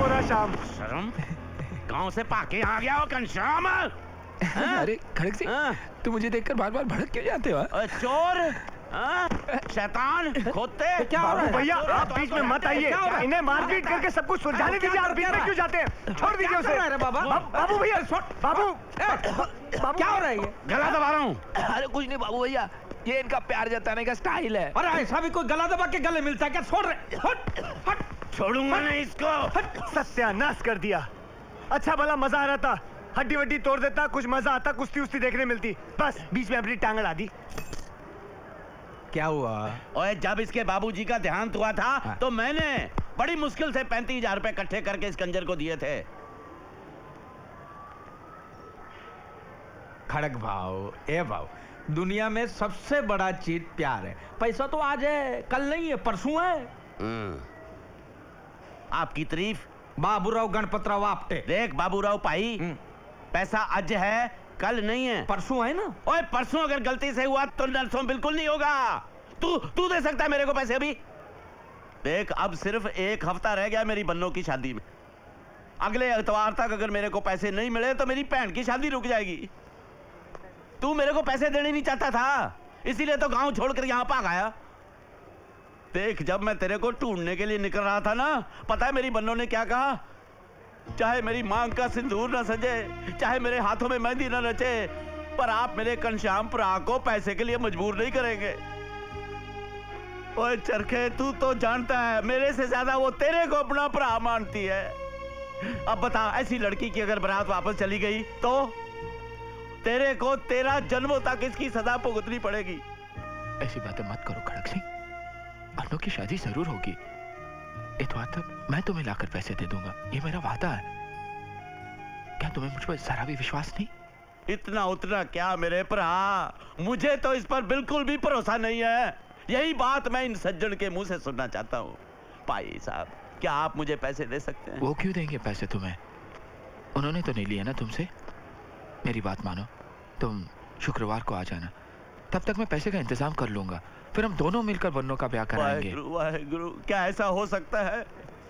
रहा शाम? शर्म? गांव से पाके आ गया हो घनश्याम? अरे खड़क सिंह, तू मुझे देखकर बार बार भड़क क्यों जाते हो? चोर, शैतान, खोते। क्या हो रहा है? भैया आप बीच में मत आइए, इन्हें मारपीट करके सब कुछ सुलझाने दीजिए। आप बीच में क्यों जाते हैं? छोड़ दीजिए उसे। बाबू भैया, बाबू क्या हो रहा है? ये गला दबा रहा हूँ। अरे कुछ नहीं बाबू भैया, ये इनका प्यार जताने का स्टाइल है। अरे ऐसा भी कोई गला दबा के गले मिलता है क्या? छोड़ रहे, हट हट। छोड़ूंगा नहीं इसको। सत्यानाश कर दिया। अच्छा भला मजा आ रहा था, हड्डी वड्डी तोड़ देता, कुछ मजा आता, कुश्ती उस्ती देखने मिलती, बस बीच में अपनी टांग अड़ा दी। क्या हुआ? ओए जब इसके बाबूजी का देहांत हुआ था तो मैंने बड़ी मुश्किल से 35,000 रुपए इकट्ठे करके इस कंजर को दिए थे। खड़क भाव, ए भाव, दुनिया में सबसे बड़ा चीज प्यार है। पैसा तो आज है, कल नहीं है, परसों है। आपकी तारीफ बाबूराव गणपतराव आपटे। देख बाबूराव भाई, पैसा आज है, कल नहीं है, परसों है ना। ओए परसों अगर गलती से हुआ तो नरसों बिल्कुल नहीं होगा। तू दे सकता है मेरे को पैसे अभी? देख अब सिर्फ 1 हफ्ता रह गया मेरी बन्नों की शादी में। अगले इतवार तक अगर मेरे को पैसे नहीं मिले तो मेरी बहन की शादी रुक जाएगी। तू मेरे को पैसे देने नहीं चाहता था, इसीलिए तो गांव छोड़कर यहाँ भाग आया। देख जब मैं तेरे को ढूंढने के लिए निकल रहा था ना, पता है मेरी बन्नों ने क्या कहा? चाहे मेरी मांग का सिंदूर न सजे, चाहे मेरे हाथों में मेहंदी न रचे, पर आप मेरे घनश्याम भरा को पैसे के लिए मजबूर नहीं करेंगे। ओए चरखे, तू तो जानता है मेरे से ज्यादा वो तेरे को अपना भरा मानती है। अब बता, ऐसी लड़की की अगर बारात वापस चली गई तो तेरे को 13 जन्मों तक इसकी सजा भुगतनी पड़ेगी। ऐसी बातें मत करो खड़क सिंह, अन्नों की शादी जरूर होगी। इतवार तक मैं तुम्हें लाकर पैसे दे दूंगा, ये मेरा वादा है। क्या तुम्हें मुझ पर जरा भी विश्वास नहीं? इतना उतना क्या मेरे भरा, मुझे तो इस पर बिल्कुल भी भरोसा नहीं है। यही बात मैं इन सज्जन के मुंह से सुनना चाहता हूँ। भाई साहब, क्या आप मुझे पैसे दे सकते हैं? वो क्यों देंगे पैसे तुम्हें? उन्होंने तो नहीं लिया ना तुमसे। मेरी बात मानो, तुम शुक्रवार को आ जाना, तब तक मैं पैसे का इंतजाम कर लूंगा। फिर हम दोनों मिलकर बन्नों का ब्याह कराएंगे। वाहेगुरु, क्या ऐसा हो सकता है?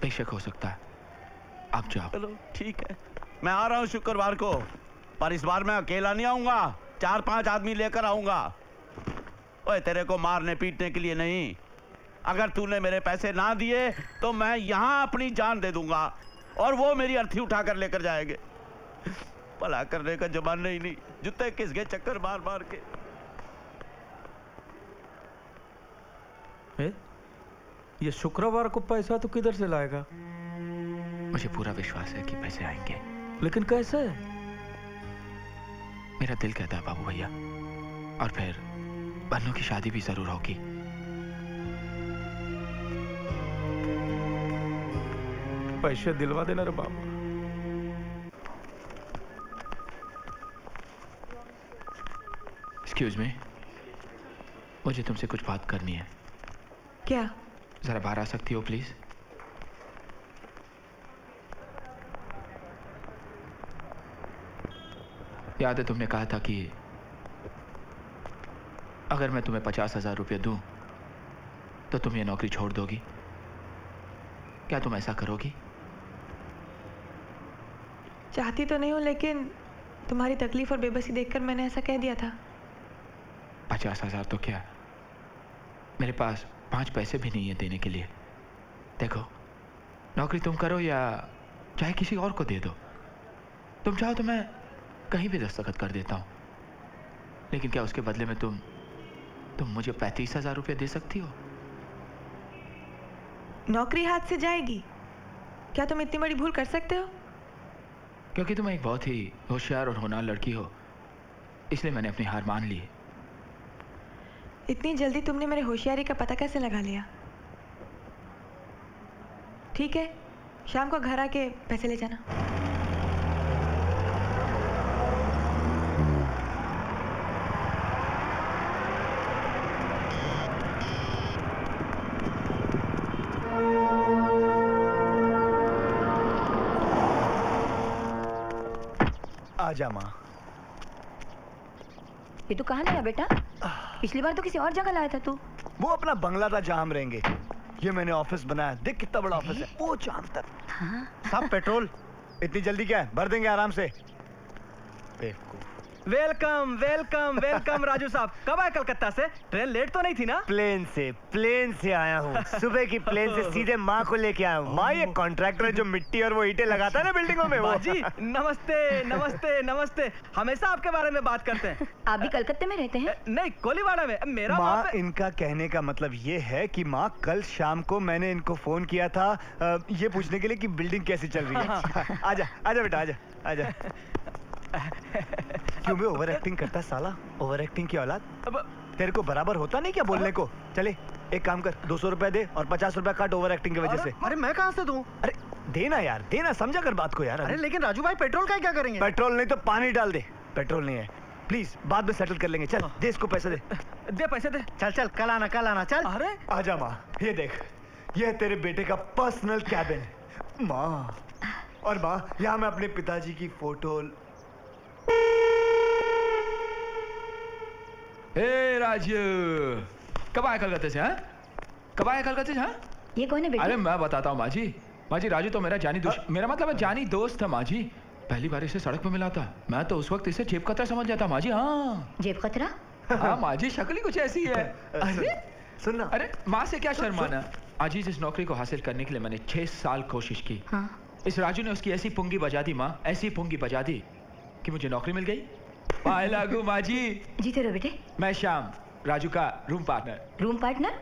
बेशक हो सकता है। आप जाओ। चलो ठीक है, मैं आ रहा हूँ शुक्रवार को, पर इस बार मैं अकेला नहीं आऊंगा, 4-5 आदमी लेकर आऊंगा। ओए तेरे को मारने पीटने के लिए नहीं। अगर तूने मेरे पैसे ना दिए तो मैं यहाँ अपनी जान दे दूंगा और वो मेरी अर्थी उठाकर लेकर जाएंगे। भला करने का जमाना ही नहीं, जूते किसके चक्कर मार मार के। ये शुक्रवार को पैसा तो किधर से लाएगा? मुझे पूरा विश्वास है कि पैसे आएंगे। लेकिन कैसे? मेरा दिल कहता है बाबू भैया, और फिर बन्नों की शादी भी जरूर होगी। पैसे दिलवा देना रे बाबू। एक्सक्यूज मी, मुझे तुमसे कुछ बात करनी है। क्या? जरा बाहर आ सकती हो प्लीज? याद है तुमने कहा था कि अगर मैं तुम्हें 50,000 रुपये दूं तो तुम ये नौकरी छोड़ दोगी। क्या तुम ऐसा करोगी? चाहती तो नहीं हूं, लेकिन तुम्हारी तकलीफ और बेबसी देखकर मैंने ऐसा कह दिया था। 50,000 तो क्या, मेरे पास 5 पैसे भी नहीं है देने के लिए। देखो, नौकरी तुम करो या चाहे किसी और को दे दो, तुम चाहो तो मैं कहीं भी दस्तखत कर देता हूं, लेकिन क्या उसके बदले में तुम मुझे 35,000 रुपये दे सकती हो? नौकरी हाथ से जाएगी? क्या तुम इतनी बड़ी भूल कर सकते हो? क्योंकि तुम एक बहुत ही होशियार और होनहार लड़की हो, इसलिए मैंने अपनी हार मान ली। इतनी जल्दी तुमने मेरे होशियारी का पता कैसे लगा लिया? ठीक है, शाम को घर आके पैसे ले जाना। आजा माँ। ये तू कहाँ लाया बेटा? पिछली बार तो किसी और जगह लाया था तू। वो अपना बंगला था जहाँ हम रहेंगे। ये मैंने ऑफिस बनाया, देख कितना बड़ा ऑफिस है, वो चांद तक। साहब पेट्रोल इतनी जल्दी क्या है, भर देंगे आराम से। बेवकूफ। वेलकम वेलकम वेलकम राजू साहब, कब आए कलकत्ता से? ट्रेन लेट तो नहीं थी ना? प्लेन से आया हूँ, सुबह की प्लेन से सीधे माँ को लेके आया हूँ। माँ ये कॉन्ट्रैक्टर है जो मिट्टी और वो ईंटें लगाता है ना बिल्डिंगों में, वो। जी नमस्ते नमस्ते नमस्ते, हमेशा आपके बारे में बात करते हैं। आप भी कलकत्ते में रहते हैं? नहीं, कोलीवाड़ा में। मेरा माँ, इनका कहने का मतलब ये है कि माँ कल शाम को मैंने इनको फोन किया था ये पूछने के लिए कि बिल्डिंग कैसी चल रही है। आजा आजा बेटा, आजा आजा। क्यों भी ओवर एक्टिंग करता साला, ओवर एक्टिंग की औलाद। तेरे को बराबर होता नहीं क्या बोलने को? चले एक काम कर, 200 रुपए दे और 50 रुपए काट ओवर एक्टिंग की वजह से। अरे मैं कहाँ से दूं? अरे देना यार, देना, समझा कर बात को यार। अरे लेकिन राजू भाई पेट्रोल का क्या करेंगे? पेट्रोल नहीं तो पानी डाल दे। पेट्रोल नहीं है, प्लीज बाद में सेटल कर लेंगे। चल दे इसको पैसे दे। दे पैसे दे। चल चल, कल आना चल। अरे आजा माँ, ये देख, ये है तेरे बेटे का पर्सनल कैबिन। माँ, और माँ यहाँ मैं अपने पिताजी की फोटो। ए राजू, कब आए कलकत्ते से? हाँ, कब आए कलकत्ते से? हाँ, ये कौन है बेटा? अरे मैं बताता हूँ माँ जी। राजू तो मेरा जानी मेरा मतलब जानी दोस्त था माँ जी। पहली बार इसे सड़क पे मिला था, मैं तो उस वक्त इसे जेब कतरा समझ जाता माँ जी। हाँ जेब कतरा? हाँ माँ जी, शक्ल ही कुछ ऐसी है। अरे सुनना, अरे माँ से क्या शर्माना। आज इस नौकरी को हासिल करने के लिए मैंने 6 साल कोशिश की। हाँ। इस राजू ने उसकी ऐसी पुंगी बजा दी माँ, ऐसी पुंगी बजा दी कि मुझे नौकरी मिल गई। पाए लागू माँ जी। जीते रहो बेटे। मैं श्याम, राजू का रूम पार्टनर। Room partner?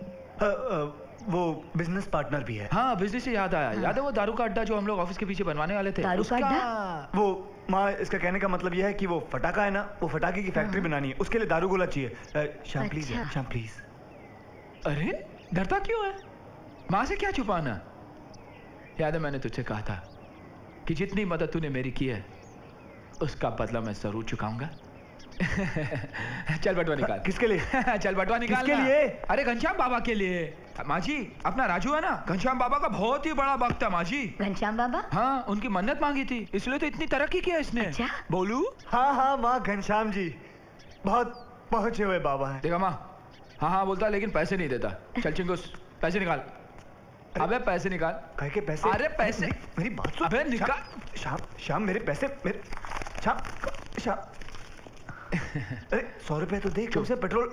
वो बिजनेस पार्टनर भी है। हाँ, बिजनेस से याद आया। याद है वो दारू का अड्डा जो हम लोग ऑफिस के पीछे बनवाने वाले थे? दारू का अड्डा? वो माँ, इसका कहने का मतलब यह है कि वो फटाका है ना, वो फटाके की फैक्ट्री बनानी है, उसके लिए दारू गोला चाहिए। श्याम प्लीज, अच्छा। श्याम प्लीज। अरे डरता क्यों है? माँ से क्या छुपाना? याद है मैंने तुझसे कहा था कि जितनी मदद तूने मेरी की है उसका बदला मैं जरूर चुकाऊंगा। चल बटवा निकाल। किसके लिए? चल बटवा निकाल। किसके लिए? अरे घनश्याम बाबा के लिए। माँ जी, अपना राजू है ना, घनश्याम बाबा का बहुत ही बड़ा भक्त है माँ जी। घनश्याम बाबा? हाँ, उनकी मन्नत मांगी थी, इसलिए तो इतनी तरक्की की है इसने। अच्छा? बोलू? हाँ हाँ माँ, घनश्याम जी बहुत पहुंचे हुए बाबा हैं। देखा माँ, हाँ हाँ बोलता लेकिन पैसे नहीं देता। चल चिंगुस, पैसे निकाल। अबे पैसे निकाल। कहे के पैसे? अरे पैसे, मेरी बात सुन। अबे निकाल। श्याम, श्याम मेरे पैसे, मेरे श्याम, श्याम। अरे 100 रुपए तो दे, कम से पेट्रोल।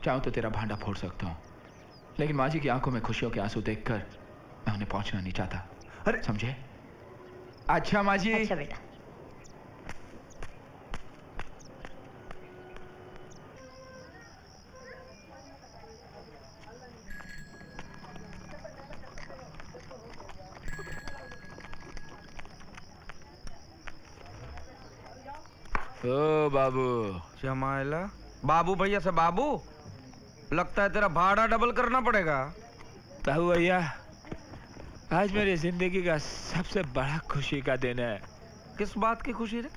चाहूं तो तेरा भांडा फोड़ सकता हूँ, लेकिन माँ जी की आंखों में खुशियों के आंसू देखकर मैं उन्हें पहुंचना नहीं चाहता। अरे समझे? अच्छा माँ जी। अच्छा बेटा। ओ बाबू। श्यामाइला, बाबू भैया से बाबू? लगता है तेरा भाड़ा डबल करना पड़ेगा। बाबू भैया, आज मेरी जिंदगी का सबसे बड़ा खुशी का दिन है। किस बात की खुशी रे?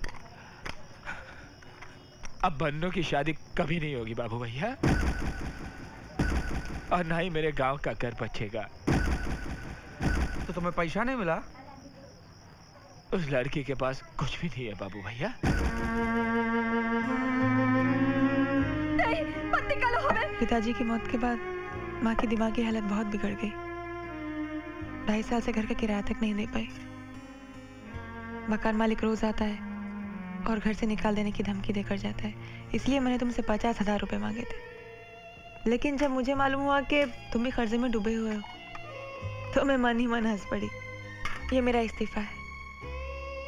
अब बन्नू की शादी कभी नहीं होगी बाबू भैया, और ना ही मेरे गांव का घर बचेगा। तो तुम्हें पैसा नहीं मिला? उस लड़की के पास कुछ भी नहीं है बाबू भैया। नहीं, मत निकालो हमें। पिताजी की मौत के बाद माँ की दिमागी हालत बहुत बिगड़ गई। 2.5 साल से घर का किराया तक नहीं दे पाई। मकान मालिक रोज आता है और घर से निकाल देने की धमकी देकर जाता है। इसलिए मैंने तुमसे 50,000 रुपए मांगे थे, लेकिन जब मुझे मालूम हुआ कि तुम भी कर्जे में डूबे हुए हो तो मैं मन ही मन हंस पड़ी। ये मेरा इस्तीफा है।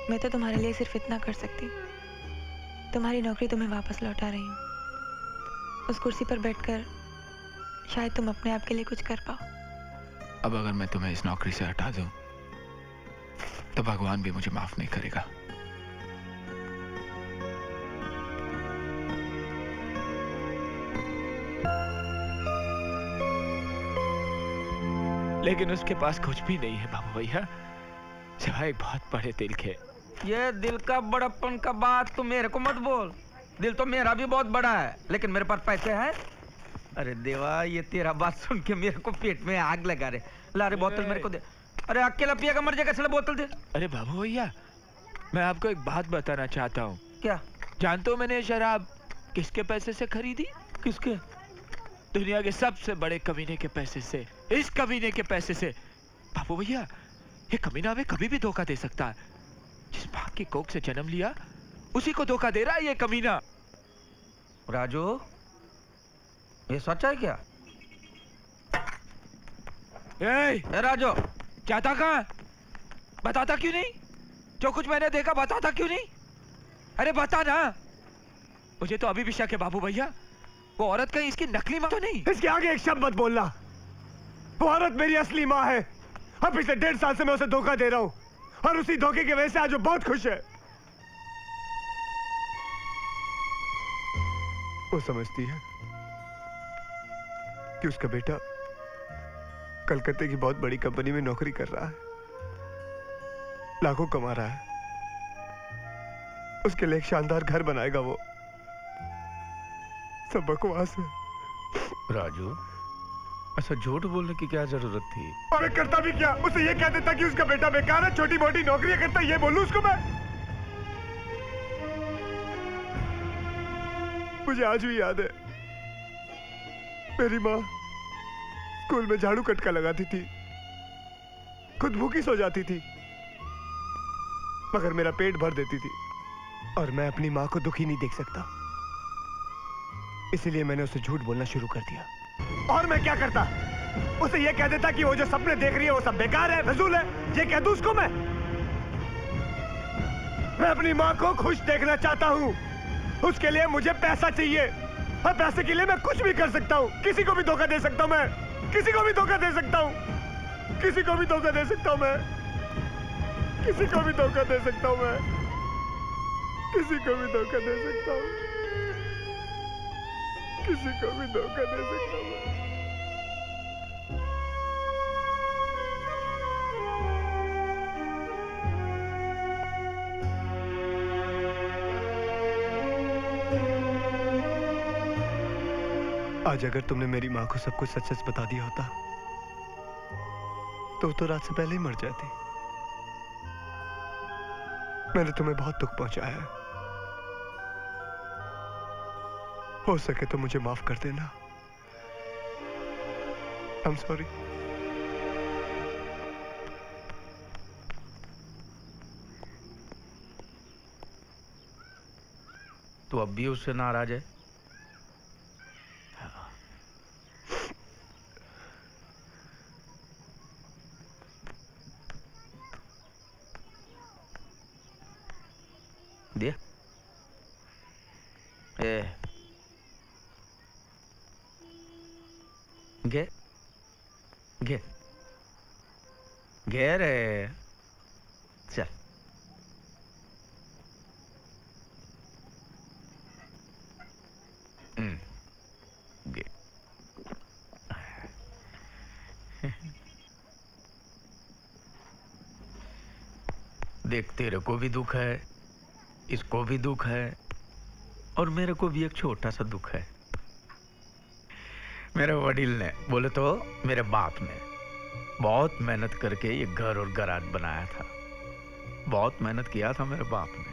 मैं तो तुम्हारे लिए सिर्फ इतना कर सकती हूँ, तुम्हारी नौकरी तुम्हें वापस लौटा रही हूँ। उस कुर्सी पर बैठकर शायद तुम अपने आप के लिए कुछ कर पाओ। अब अगर मैं तुम्हें इस नौकरी से हटा दूं, तो भगवान भी मुझे माफ नहीं करेगा। लेकिन उसके पास कुछ भी नहीं है बाबू भैया, सिवाय एक बहुत बड़े दिल के। ये दिल का बड़प्पन का बात तो मेरे को मत बोल। दिल तो मेरा भी बहुत बड़ा है, लेकिन मेरे पास पैसे हैं। अरे देवा, ये तेरा बात सुन के मेरे को पेट में आग लगा रे। ला रे बोतल मेरे को दे। अरे अकेला पिएगा मर जाएगा, चलो बोतल दे। अरे बाबू भैया, मैं आपको एक बात बताना चाहता हूँ। क्या? जानते हो मैंने ये शराब किसके पैसे से खरीदी? किसके? दुनिया के सबसे बड़े कमीने के पैसे से। इस कमीने के पैसे से। बाबू भैया, ये कमीना हमें कभी भी धोखा दे सकता है। जिस मां की कोख से जन्म लिया उसी को धोखा दे रहा है ये कमीना। राजू, ये सच है क्या? ए राजू, जाता कहाँ? बताता क्यों नहीं? जो कुछ मैंने देखा बताता क्यों नहीं? अरे बता ना। मुझे तो अभी भी शक है बाबू भैया, वो औरत कहीं इसकी नकली मां तो नहीं? इसके आगे एक शब्द मत बोलना। वो औरत मेरी असली माँ है। अब पिछले 1.5 साल से मैं उसे धोखा दे रहा हूँ और उसी धोखे की वजह से आज वो बहुत खुश है। वो समझती है कि उसका बेटा कलकत्ते की बहुत बड़ी कंपनी में नौकरी कर रहा है, लाखों कमा रहा है, उसके लिए एक शानदार घर बनाएगा। वो सब बकवास है। राजू, ऐसा झूठ बोलने की क्या जरूरत थी? और मैं करता भी क्या? उसे ये कह देता कि उसका बेटा बेकार है, छोटी मोटी नौकरियां करता, ये बोलूं उसको मैं? मुझे आज भी याद है, मेरी माँ स्कूल में झाड़ू कटका लगाती थी, खुद भूखी सो जाती थी, मगर मेरा पेट भर देती थी। और मैं अपनी माँ को दुखी नहीं देख सकता, इसलिए मैंने उसे झूठ बोलना शुरू कर दिया। और मैं क्या करता? उसे ये कह देता कि वो जो सपने देख रही है वो सब बेकार है, फिजूल है। ये कह दूं उसको मैं अपनी माँ को खुश देखना चाहता हूँ। उसके लिए मुझे पैसा चाहिए और पैसे के लिए मैं कुछ भी कर सकता हूँ। किसी को भी धोखा दे सकता हूँ मैं, किसी को भी धोखा दे सकता हूँ, किसी को भी धोखा दे सकता हूँ मैं, किसी को भी धोखा दे सकता हूँ मैं, किसी को भी धोखा दे सकता हूँ, किसी को भी धोखा दे सकता हूँ मैं। आज अगर तुमने मेरी माँ को सब कुछ सच सच बता दिया होता तो रात से पहले ही मर जाती। मैंने तुम्हें बहुत दुख पहुंचाया है, हो सके तो मुझे माफ कर देना। I'm sorry। तू अब भी उससे नाराज है? दिया? गे गे गे रे, चल। गे देख, तेरे को भी दुख है, इसको भी दुख है, और मेरे को भी एक छोटा सा दुख है। मेरे वडील ने, बोले तो मेरे बाप ने, बहुत मेहनत करके ये घर और गराज बनाया था। बहुत मेहनत किया था मेरे बाप ने।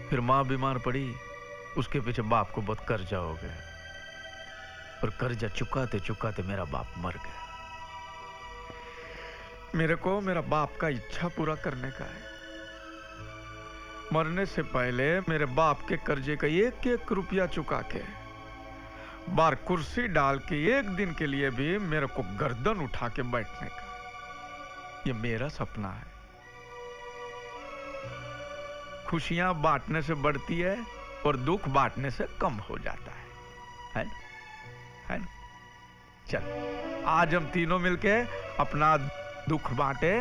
फिर माँ बीमार पड़ी, उसके पीछे बाप को बहुत कर्जा हो गया, और कर्जा चुकाते चुकाते मेरा बाप मर गया। मेरे को मेरा बाप का इच्छा पूरा करने का है। मरने से पहले मेरे बाप के कर्जे का 1-1 रुपया चुका के, बार कुर्सी डाल के एक दिन के लिए भी मेरे को गर्दन उठा के बैठने का, ये मेरा सपना है। खुशियां बांटने से बढ़ती है और दुख बांटने से कम हो जाता है ना? है ना? चल, आज हम तीनों मिलके अपना दुख बांटे,